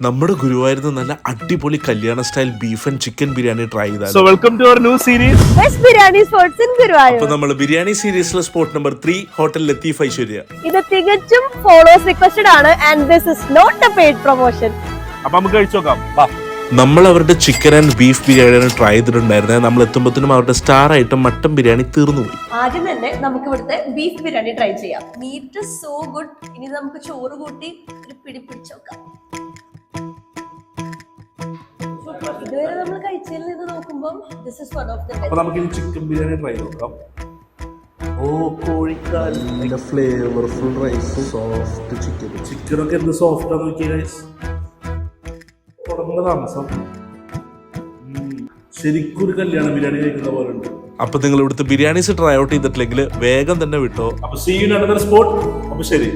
നമ്മുടെ ഗുരുവായൂരിൽ നല്ല അടിപൊളി കല്യാണ style beef and chicken biryani try ചെയ്താൽ. So welcome to our new series. Best biryani spots in Guruvayur. അപ്പോൾ നമ്മൾ ബിരിയാണി സീരീസിലെ spot number 3 hotel Latheef Aishwarya. ഇത് തികച്ചും ഫോളോവേഴ്സ് റിക്വസ്റ്റഡ് ആണ് and this is not a paid promotion. അപ്പൊ നമുക്ക് കഴിച്ചു നോക്കാം. വാ. നമ്മൾ അവരുടെ ചിക്കൻ ആൻഡ് ബീഫ് ബിരിയാണിയാണ് ട്രൈ ചെയ്തിട്ടുണ്ടായിരുന്നത്. നമ്മൾ എത്തുമ്പോഴത്തേനും അവരുടെ സ്റ്റാർ ആയിട്ട് മട്ടൻ ബിരിയാണി തീർന്നുപോയി. ആദ്യം തന്നെ നമുക്ക് ഇവിടുത്തെ ബീഫ് ബിരിയാണി ട്രൈ ചെയ്യാം. Meat so good. ഇനി നമുക്ക് ചോറ് കൂട്ടി ഒരു പിടി പിടിച്ച് നോക്കാം. ഇതുവരെ നമ്മൾ കഴിച്ചതിൽ നിന്ന് നോക്കുമ്പോൾ this is one of the best. അപ്പോൾ നമുക്ക് ഇനി ചിക്കൻ ബിരിയാണി ട്രൈ നോക്കാം. ഓ കോഴിക്കാൽ നല്ല ഫ്ലേവർഫുൾ റൈസ്, സോഫ്റ്റ് ചിക്കൻ. ചിക്കനൊക്കെ എന്ത് സോഫ്റ്റ് ആണെന്ന് നോക്കിയ ഗൈസ്. തുടങ്ങുന്ന താമസം ശരിക്കും ഒരു കല്യാണ ബിരിയാണി കഴിക്കുന്ന പോലെ ഉണ്ട്. അപ്പൊ നിങ്ങൾ ഇവിടുത്തെ ബിരിയാണീസ് ട്രൈ ഔട്ട് ചെയ്തിട്ടില്ലെങ്കിൽ വേഗം തന്നെ വിട്ടോ. അപ്പൊ see you in another spot. അപ്പൊ ശരി.